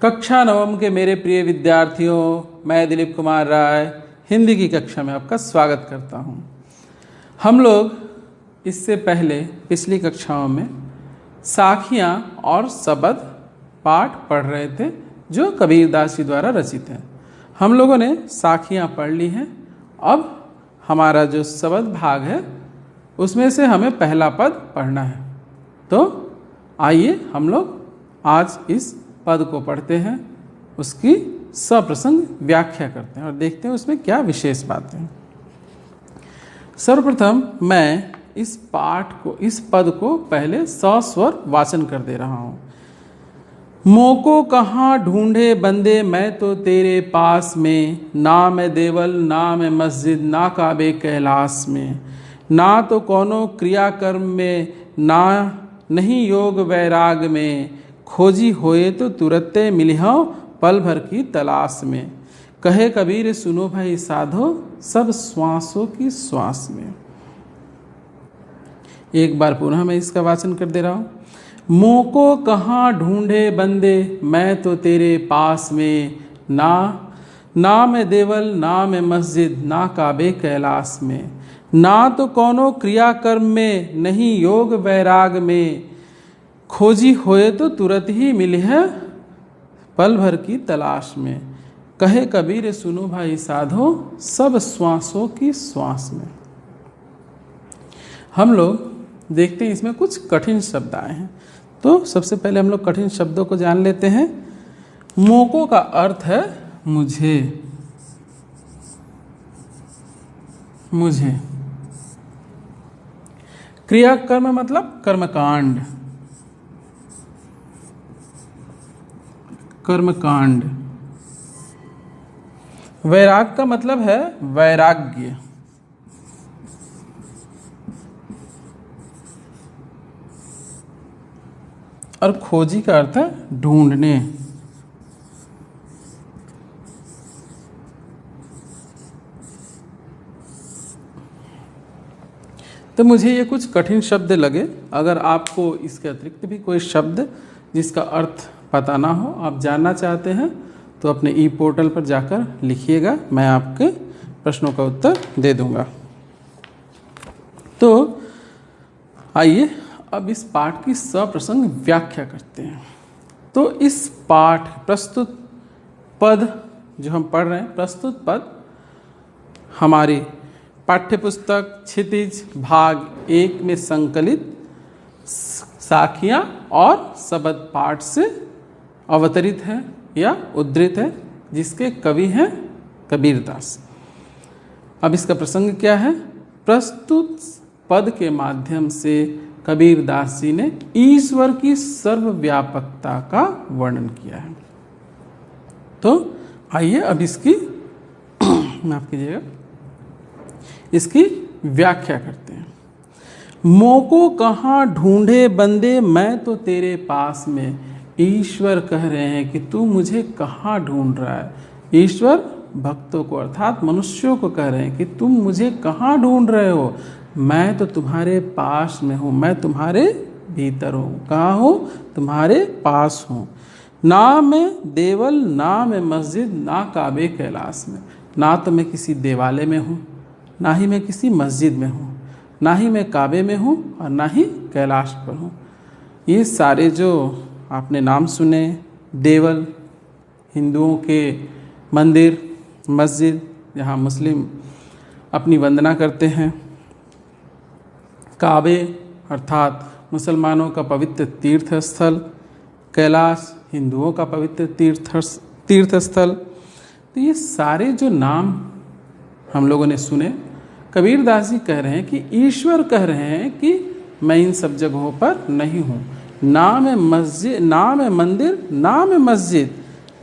कक्षा नवम के मेरे प्रिय विद्यार्थियों, मैं दिलीप कुमार राय हिंदी की कक्षा में आपका स्वागत करता हूं। हम लोग इससे पहले पिछली कक्षाओं में साखियां और शब्द पाठ पढ़ रहे थे जो कबीरदास जी द्वारा रचित हैं। हम लोगों ने साखियां पढ़ ली हैं। अब हमारा जो शब्द भाग है उसमें से हमें पहला पद पढ़ना है। तो आइए हम लोग आज इस पद को पढ़ते हैं, उसकी सप्रसंग व्याख्या करते हैं और देखते हैं उसमें क्या विशेष बातें हैं। सर्वप्रथम मैं इस पद को पहले सस्वर वाचन कर दे रहा हूँ। मोको कहाँ ढूंढे बंदे मैं तो तेरे पास में, ना मैं देवल ना मैं मस्जिद ना काबे कैलाश में, ना तो कोनो क्रियाकर्म में ना नहीं योग वैराग में, खोजी होए तो तुरते मिलिहो पल भर की तलाश में, कहे कबीर सुनो भाई साधो सब श्वासों की श्वास में। एक बार पुनः मैं इसका वाचन कर दे रहा हूँ। मोको कहाँ ढूंढे बंदे मैं तो तेरे पास में, ना मैं देवल ना मैं मस्जिद ना काबे कैलाश में, ना तो कोनो क्रियाकर्म में नहीं योग वैराग में, खोजी होए तो तुरंत ही मिले है पल भर की तलाश में, कहे कबीर सुनो भाई साधो सब श्वासों की श्वास में। हम लोग देखते हैं इसमें कुछ कठिन शब्द आए हैं, तो सबसे पहले हम लोग कठिन शब्दों को जान लेते हैं। मोको का अर्थ है मुझे, क्रियाकर्म मतलब कर्मकांड। वैराग का मतलब है वैराग्य। और खोजी का अर्थ है ढूंढने। तो मुझे ये कुछ कठिन शब्द लगे। अगर आपको इसके अतिरिक्त भी कोई शब्द जिसका अर्थ पता ना हो, आप जानना चाहते हैं, तो अपने ई पोर्टल पर जाकर लिखिएगा, मैं आपके प्रश्नों का उत्तर दे दूंगा। तो आइए अब इस पाठ की सप्रसंग व्याख्या करते हैं। तो इस प्रस्तुत पद जो हम पढ़ रहे हैं, प्रस्तुत पद हमारी पाठ्यपुस्तक क्षितिज भाग 1 में संकलित साखियां और शब्द पाठ से अवतरित है या उद्धृत है, जिसके कवि हैं कबीरदास। अब इसका प्रसंग क्या है? प्रस्तुत पद के माध्यम से कबीरदास जी ने ईश्वर की सर्वव्यापकता का वर्णन किया है। तो आइए अब इसकी माफ कीजिएगा, इसकी व्याख्या करते हैं। मोको कहाँ ढूंढे बंदे मैं तो तेरे पास में। ईश्वर कह रहे हैं कि तू मुझे कहाँ ढूंढ रहा है। ईश्वर भक्तों को अर्थात मनुष्यों को कह रहे हैं कि तुम मुझे कहाँ ढूंढ रहे हो, मैं तो तुम्हारे पास में हूँ, मैं तुम्हारे भीतर हूँ। कहाँ हूँ? तुम्हारे पास हूँ। ना मैं देवल ना मैं मस्जिद ना काबे कैलाश में। ना तो मैं किसी देवालय में हूँ, ना ही मैं किसी मस्जिद में हूँ, ना ही मैं काबे में हूँ और ना ही कैलाश पर हूँ। ये सारे जो आपने नाम सुने, देवल हिंदुओं के मंदिर, मस्जिद जहाँ मुस्लिम अपनी वंदना करते हैं, काबे अर्थात मुसलमानों का पवित्र तीर्थ स्थल, कैलाश हिंदुओं का पवित्र तीर्थ स्थल। तो ये सारे जो नाम हम लोगों ने सुने, कबीरदास जी कह रहे हैं कि ईश्वर कह रहे हैं कि मैं इन सब जगहों पर नहीं हूँ। ना मैं मस्जिद, ना मैं मंदिर, ना मैं मस्जिद,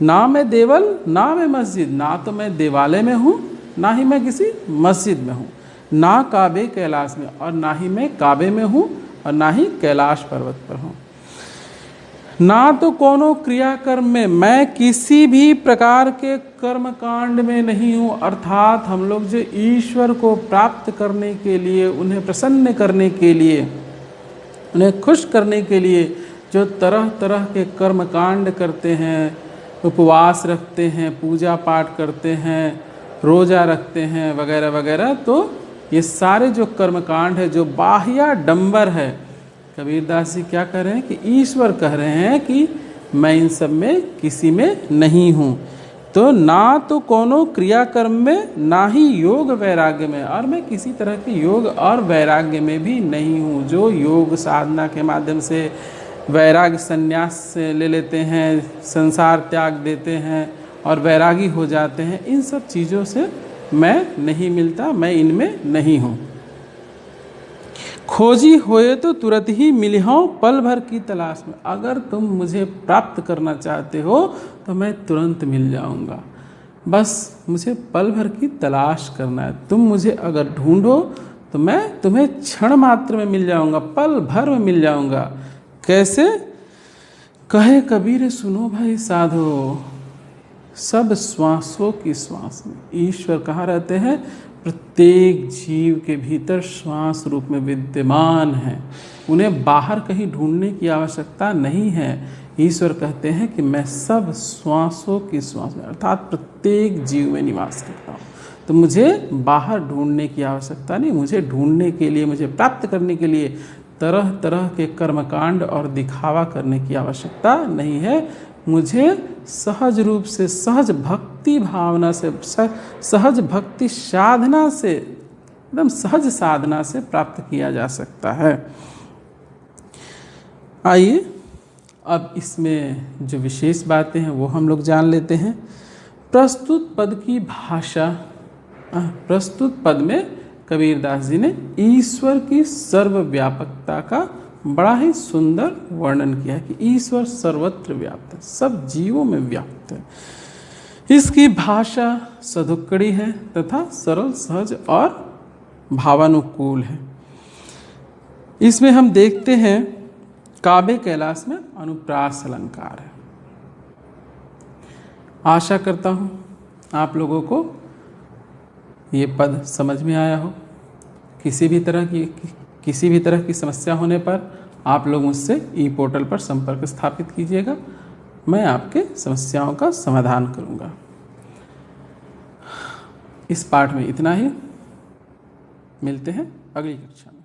ना मैं देवल, ना मैं मस्जिद, ना तो मैं देवालय में हूँ, ना ही मैं किसी मस्जिद में हूँ, ना काबे कैलाश में, और ना ही मैं काबे में हूँ और ना ही कैलाश पर्वत पर हूँ। ना तो कोनो क्रियाकर्म में, मैं किसी भी प्रकार के कर्म कांड में नहीं हूँ। अर्थात हम लोग जो ईश्वर को प्राप्त करने के लिए, उन्हें प्रसन्न करने के लिए, उन्हें खुश करने के लिए जो तरह तरह के कर्म कांड करते हैं, उपवास रखते हैं, पूजा पाठ करते हैं, रोज़ा रखते हैं वगैरह वगैरह, तो ये सारे जो कर्मकांड है, जो बाह्याडंबर है, कबीरदास जी क्या कह रहे हैं कि ईश्वर कह रहे हैं कि मैं इन सब में किसी में नहीं हूँ। तो ना तो कोनो क्रियाकर्म में, ना ही योग वैराग्य में, और मैं किसी तरह के योग और वैराग्य में भी नहीं हूँ। जो योग साधना के माध्यम से वैराग्य संन्यास ले लेते हैं, संसार त्याग देते हैं और वैरागी हो जाते हैं, इन सब चीज़ों से मैं नहीं मिलता, मैं इनमें नहीं हूँ। खोजी होए तो तुरंत ही मिलिहों पल भर की तलाश में। अगर तुम मुझे प्राप्त करना चाहते हो तो मैं तुरंत मिल जाऊंगा, बस मुझे पल भर की तलाश करना है। तुम मुझे अगर ढूंढो तो मैं तुम्हें क्षण मात्र में मिल जाऊंगा, पल भर में मिल जाऊंगा। कैसे? कहे कबीर सुनो भाई साधो, सब श्वासों की श्वास में ईश्वर कहाँ रहते हैं? प्रत्येक जीव के भीतर श्वास रूप में विद्यमान है। उन्हें बाहर कहीं ढूंढने की आवश्यकता नहीं है। ईश्वर कहते हैं कि मैं सब श्वासों की श्वास में, अर्थात प्रत्येक जीव में निवास करता हूँ। तो मुझे बाहर ढूंढने की आवश्यकता नहीं। मुझे ढूंढने के लिए, मुझे प्राप्त करने के लिए तरह तरह के कर्मकांड और दिखावा करने की आवश्यकता नहीं है। मुझे सहज रूप से, सहज भक्ति भावना से, सहज भक्ति साधना से, एकदम सहज साधना से प्राप्त किया जा सकता है। आइए अब इसमें जो विशेष बातें हैं वो हम लोग जान लेते हैं। प्रस्तुत पद की भाषा, प्रस्तुत पद में कबीरदास जी ने ईश्वर की सर्वव्यापकता का बड़ा ही सुंदर वर्णन किया है कि ईश्वर सर्वत्र व्याप्त है, सब जीवों में व्याप्त है। इसकी भाषा सधुक्कड़ी है तथा सरल, सहज और भावानुकूल है। इसमें हम देखते हैं काव्य कैलाश में अनुप्रास अलंकार है। आशा करता हूँ आप लोगों को ये पद समझ में आया हो। किसी भी तरह की समस्या होने पर आप लोग मुझसे ई पोर्टल पर संपर्क स्थापित कीजिएगा, मैं आपके समस्याओं का समाधान करूंगा। इस पाठ में इतना ही, मिलते हैं अगली कक्षा में।